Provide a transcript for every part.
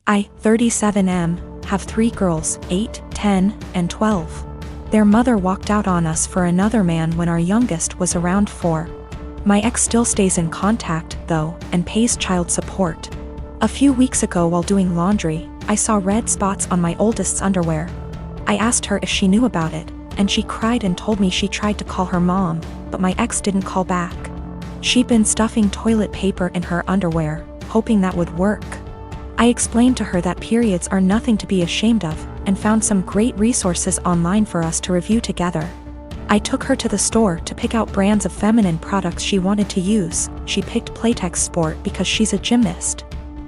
I, 37M, have 3 girls, 8, 10, and 12. Their mother walked out on us for another man when our youngest was around 4. My ex still stays in contact, though, and pays child support. A few weeks ago while doing laundry, I saw red spots on my oldest's underwear. I asked her if she knew about it, and she cried and told me she tried to call her mom, but my ex didn't call back. She'd been stuffing toilet paper in her underwear, hoping that would work. I explained to her that periods are nothing to be ashamed of, and found some great resources online for us to review together. I took her to the store to pick out brands of feminine products she wanted to use. She picked Playtex Sport because she's a gymnast.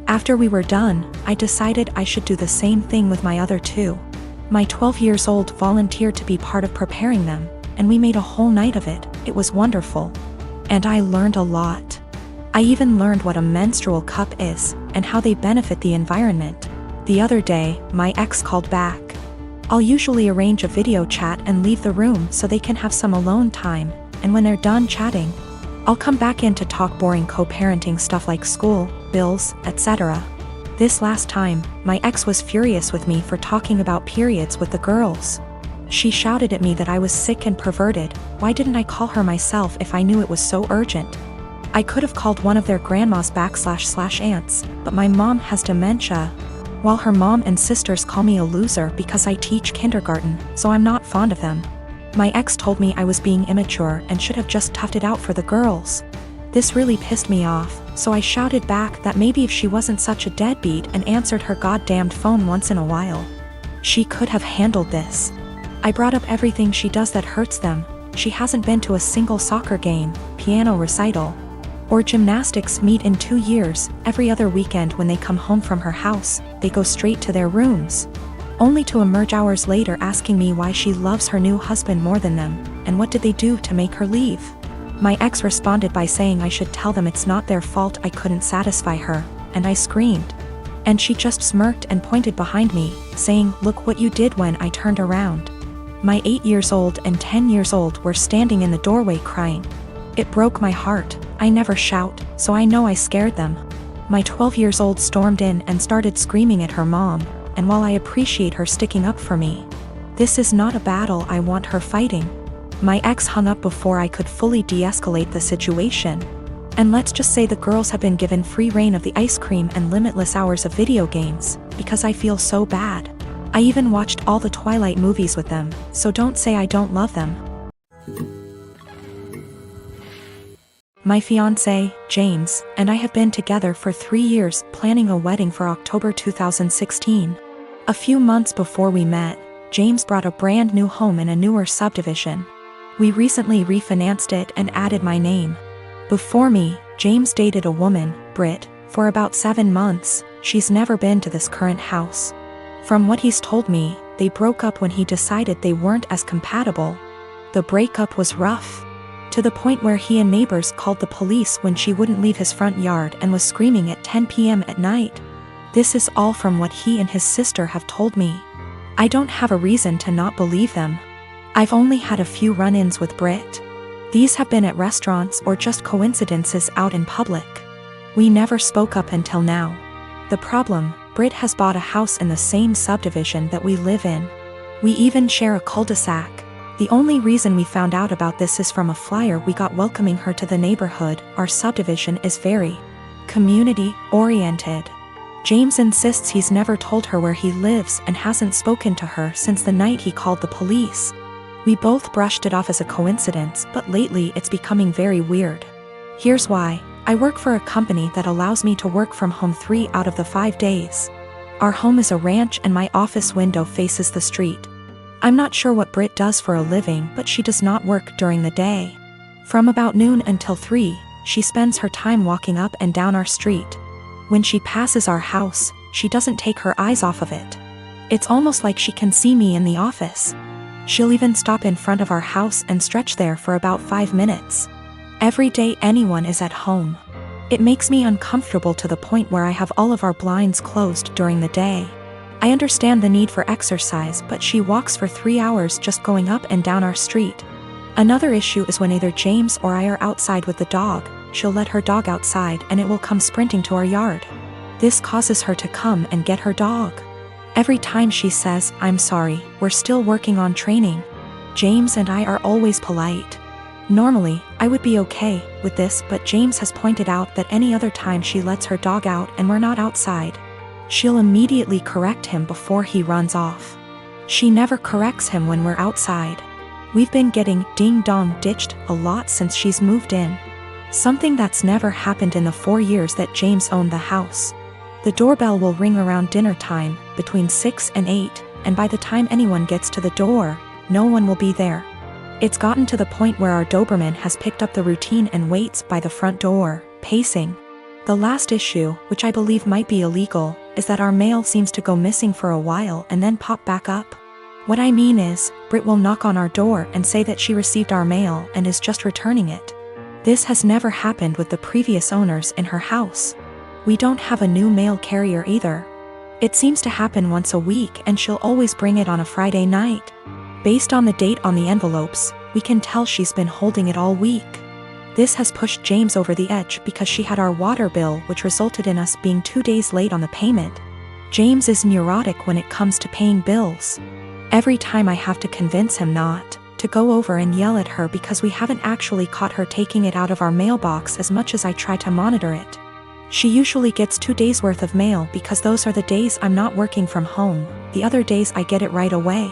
After we were done, I decided I should do the same thing with my other 2. My 12 years old volunteered to be part of preparing them, and we made a whole night of it. It was wonderful. And I learned a lot. I even learned what a menstrual cup is, and how they benefit the environment. The other day, my ex called back. I'll usually arrange a video chat and leave the room so they can have some alone time, and when they're done chatting, I'll come back in to talk boring co-parenting stuff like school, bills, etc. This last time, my ex was furious with me for talking about periods with the girls. She shouted at me that I was sick and perverted. Why didn't I call her myself if I knew it was so urgent? I could have called one of their grandmas / aunts, but my mom has dementia, while her mom and sisters call me a loser because I teach kindergarten, so I'm not fond of them. My ex told me I was being immature and should have just toughed it out for the girls. This really pissed me off, so I shouted back that maybe if she wasn't such a deadbeat and answered her goddamned phone once in a while, she could have handled this. I brought up everything she does that hurts them. She hasn't been to a single soccer game, piano recital, or gymnastics meet in 2 years. Every other weekend when they come home from her house, they go straight to their rooms, only to emerge hours later asking me why she loves her new husband more than them, and what did they do to make her leave. My ex responded by saying I should tell them it's not their fault I couldn't satisfy her, and I screamed. And she just smirked and pointed behind me, saying, "Look what you did," when I turned around. My 8 years old and 10 years old were standing in the doorway crying. It broke my heart. I never shout, so I know I scared them. My 12 years old stormed in and started screaming at her mom, and while I appreciate her sticking up for me, this is not a battle I want her fighting. My ex hung up before I could fully de-escalate the situation. And let's just say the girls have been given free reign of the ice cream and limitless hours of video games, because I feel so bad. I even watched all the Twilight movies with them, so don't say I don't love them. My fiancé, James, and I have been together for 3 years, planning a wedding for October 2016. A few months before we met, James brought a brand new home in a newer subdivision. We recently refinanced it and added my name. Before me, James dated a woman, Britt, for about 7 months. She's never been to this current house. From what he's told me, they broke up when he decided they weren't as compatible. The breakup was rough, to the point where he and neighbors called the police when she wouldn't leave his front yard and was screaming at 10 p.m. at night. This is all from what he and his sister have told me. I don't have a reason to not believe them. I've only had a few run-ins with Britt. These have been at restaurants or just coincidences out in public. We never spoke up until now. The problem, Britt has bought a house in the same subdivision that we live in. We even share a cul-de-sac. The only reason we found out about this is from a flyer we got welcoming her to the neighborhood. Our subdivision is very community-oriented. James insists he's never told her where he lives and hasn't spoken to her since the night he called the police. We both brushed it off as a coincidence, but lately it's becoming very weird. Here's why. I work for a company that allows me to work from home 3 out of the 5 days. Our home is a ranch and my office window faces the street. I'm not sure what Britt does for a living, but she does not work during the day. From about noon until 3, she spends her time walking up and down our street. When she passes our house, she doesn't take her eyes off of it. It's almost like she can see me in the office. She'll even stop in front of our house and stretch there for about 5 minutes. Every day anyone is at home. It makes me uncomfortable to the point where I have all of our blinds closed during the day. I understand the need for exercise, but she walks for 3 hours just going up and down our street. Another issue is when either James or I are outside with the dog, she'll let her dog outside and it will come sprinting to our yard. This causes her to come and get her dog. Every time she says, "I'm sorry, we're still working on training." James and I are always polite. Normally, I would be okay with this, but James has pointed out that any other time she lets her dog out and we're not outside, she'll immediately correct him before he runs off. She never corrects him when we're outside. We've been getting ding-dong ditched a lot since she's moved in. Something that's never happened in the 4 years that James owned the house. The doorbell will ring around dinner time, between 6 and 8, and by the time anyone gets to the door, no one will be there. It's gotten to the point where our Doberman has picked up the routine and waits by the front door, pacing. The last issue, which I believe might be illegal, is that our mail seems to go missing for a while and then pop back up. What I mean is, Brit will knock on our door and say that she received our mail and is just returning it. This has never happened with the previous owners in her house. We don't have a new mail carrier either. It seems to happen once a week and she'll always bring it on a Friday night. Based on the date on the envelopes, we can tell she's been holding it all week. This has pushed James over the edge because she had our water bill, which resulted in us being 2 days late on the payment. James is neurotic when it comes to paying bills. Every time I have to convince him not to go over and yell at her because we haven't actually caught her taking it out of our mailbox as much as I try to monitor it. She usually gets 2 days worth of mail because those are the days I'm not working from home, the other days I get it right away.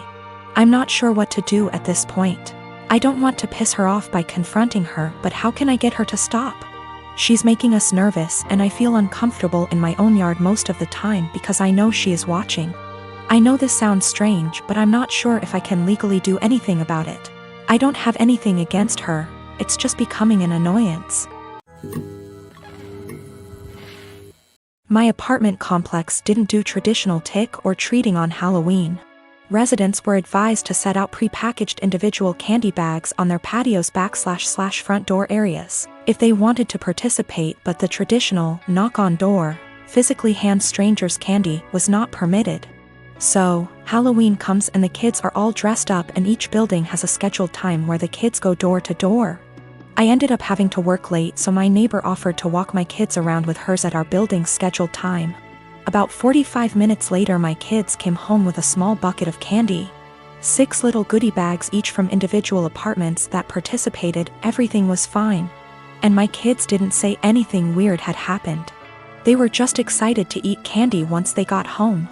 I'm not sure what to do at this point. I don't want to piss her off by confronting her, but how can I get her to stop? She's making us nervous and I feel uncomfortable in my own yard most of the time because I know she is watching. I know this sounds strange, but I'm not sure if I can legally do anything about it. I don't have anything against her, it's just becoming an annoyance. My apartment complex didn't do traditional trick or treating on Halloween. Residents were advised to set out pre-packaged individual candy bags on their patios / front door areas if they wanted to participate, but the traditional knock on door, physically hand strangers candy was not permitted. So, Halloween comes and the kids are all dressed up and each building has a scheduled time where the kids go door to door. I ended up having to work late, so my neighbor offered to walk my kids around with hers at our building's scheduled time. About 45 minutes later my kids came home with a small bucket of candy. 6 little goodie bags each from individual apartments that participated. Everything was fine. And my kids didn't say anything weird had happened. They were just excited to eat candy once they got home.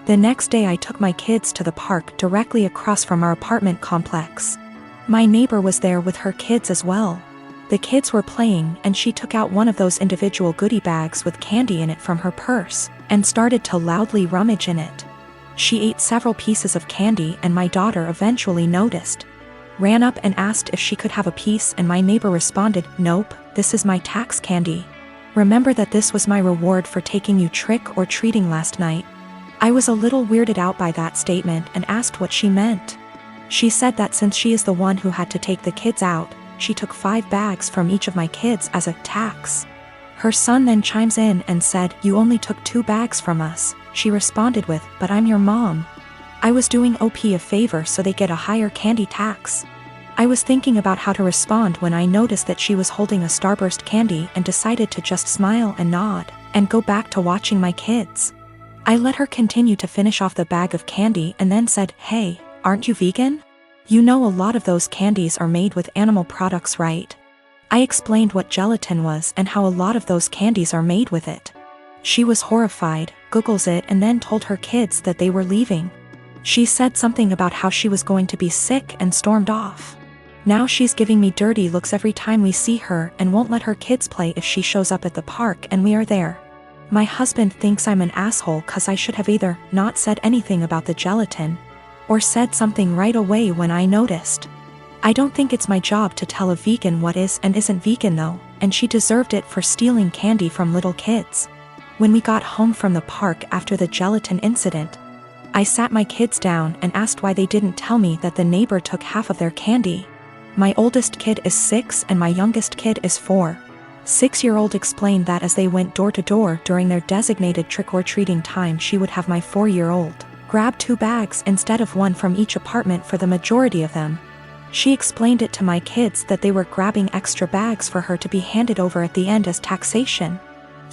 The next day I took my kids to the park directly across from our apartment complex. My neighbor was there with her kids as well. The kids were playing and she took out one of those individual goodie bags with candy in it from her purse and started to loudly rummage in it. She ate several pieces of candy and my daughter eventually noticed. Ran up and asked if she could have a piece and my neighbor responded, "Nope, this is my tax candy. Remember that this was my reward for taking you trick or treating last night." I was a little weirded out by that statement and asked what she meant. She said that since she is the one who had to take the kids out, she took 5 bags from each of my kids as a tax. Her son then chimes in and said, "You only took 2 bags from us." She responded with, "But I'm your mom. I was doing OP a favor so they get a higher candy tax." I was thinking about how to respond when I noticed that she was holding a Starburst candy and decided to just smile and nod and go back to watching my kids. I let her continue to finish off the bag of candy and then said, "Hey, aren't you vegan? You know a lot of those candies are made with animal products, right?" I explained what gelatin was and how a lot of those candies are made with it. She was horrified, Googles it and then told her kids that they were leaving. She said something about how she was going to be sick and stormed off. Now she's giving me dirty looks every time we see her and won't let her kids play if she shows up at the park and we are there. My husband thinks I'm an asshole cause I should have either not said anything about the gelatin or said something right away when I noticed. I don't think it's my job to tell a vegan what is and isn't vegan though, and she deserved it for stealing candy from little kids. When we got home from the park after the gelatin incident, I sat my kids down and asked why they didn't tell me that the neighbor took half of their candy. My oldest kid is 6 and my youngest kid is 4. 6-year-old explained that as they went door to door during their designated trick-or-treating time, she would have my 4-year-old grab 2 bags instead of 1 from each apartment for the majority of them. She explained it to my kids that they were grabbing extra bags for her to be handed over at the end as taxation.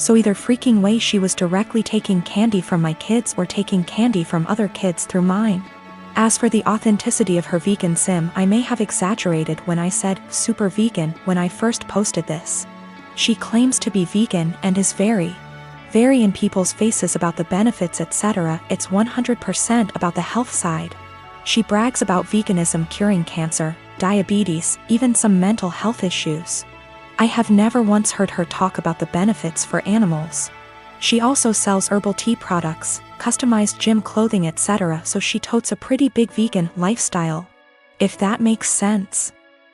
So either freaking way she was directly taking candy from my kids or taking candy from other kids through mine. As for the authenticity of her vegan sim, I may have exaggerated when I said super vegan when I first posted this. She claims to be vegan and is very in people's faces about the benefits, etc. It's 100% about the health side. She brags about veganism curing cancer, diabetes, even some mental health issues. I have never once heard her talk about the benefits for animals. She also sells herbal tea products, customized gym clothing, etc. So she totes a pretty big vegan lifestyle. If that makes sense.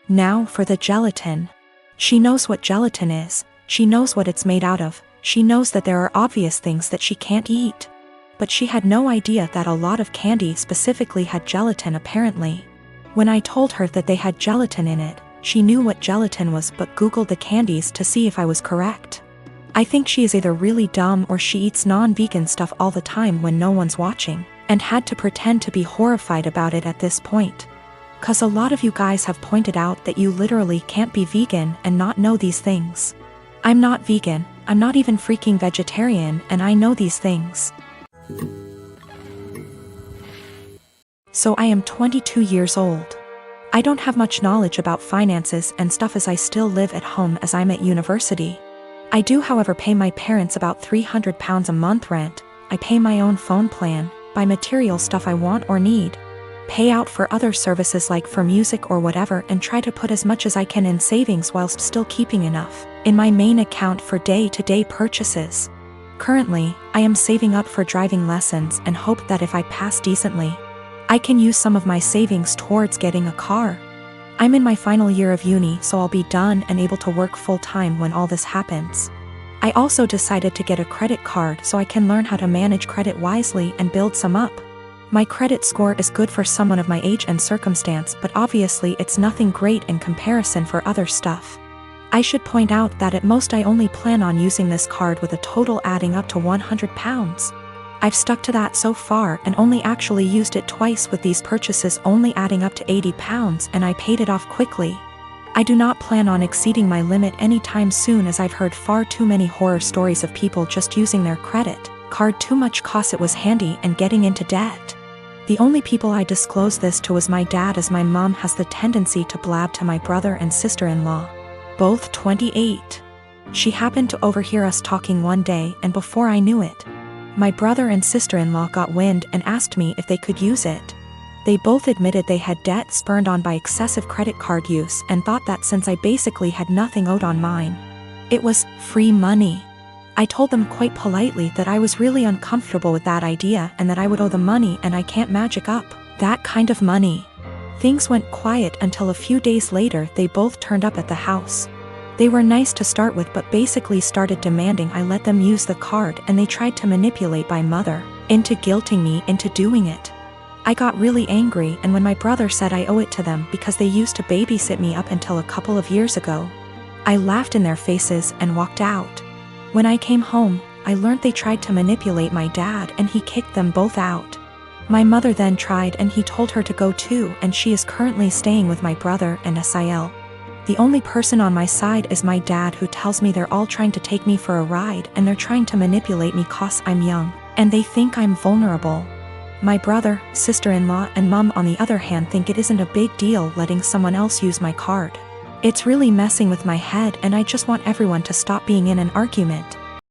Now for the gelatin. She knows what gelatin is, she knows what it's made out of, she knows that there are obvious things that she can't eat. But she had no idea that a lot of candy specifically had gelatin apparently. When I told her that they had gelatin in it, she knew what gelatin was but Googled the candies to see if I was correct. I think she is either really dumb or she eats non-vegan stuff all the time when no one's watching, and had to pretend to be horrified about it at this point. 'Cause a lot of you guys have pointed out that you literally can't be vegan and not know these things. I'm not vegan, I'm not even freaking vegetarian, and I know these things. So I am 22 years old. I don't have much knowledge about finances and stuff as I still live at home as I'm at university. I do however pay my parents about £300 a month rent, I pay my own phone plan, buy material stuff I want or need, pay out for other services like for music or whatever, and try to put as much as I can in savings whilst still keeping enough in my main account for day-to-day purchases. Currently, I am saving up for driving lessons and hope that if I pass decently, I can use some of my savings towards getting a car. I'm in my final year of uni, so I'll be done and able to work full-time when all this happens. I also decided to get a credit card so I can learn how to manage credit wisely and build some up. My credit score is good for someone of my age and circumstance, but obviously it's nothing great in comparison for other stuff. I should point out that at most I only plan on using this card with a total adding up to £100. I've stuck to that so far and only actually used it twice, with these purchases only adding up to £80, and I paid it off quickly. I do not plan on exceeding my limit anytime soon, as I've heard far too many horror stories of people just using their credit card too much cause it was handy and getting into debt. The only people I disclosed this to was my dad, as my mom has the tendency to blab to my brother and sister-in-law, both 28. She happened to overhear us talking one day, and before I knew it, my brother and sister-in-law got wind and asked me if they could use it. They both admitted they had debt spurned on by excessive credit card use and thought that since I basically had nothing owed on mine, it was free money. I told them quite politely that I was really uncomfortable with that idea and that I would owe the money and I can't magic up that kind of money. Things went quiet until a few days later they both turned up at the house. They were nice to start with but basically started demanding I let them use the card, and they tried to manipulate my mother into guilting me into doing it. I got really angry, and when my brother said I owe it to them because they used to babysit me up until a couple of years ago, I laughed in their faces and walked out. When I came home, I learned they tried to manipulate my dad and he kicked them both out. My mother then tried and he told her to go too, and she is currently staying with my brother and Sil. The only person on my side is my dad, who tells me they're all trying to take me for a ride and they're trying to manipulate me cause I'm young and they think I'm vulnerable. My brother, sister-in-law and mom on the other hand think it isn't a big deal letting someone else use my card. It's really messing with my head and I just want everyone to stop being in an argument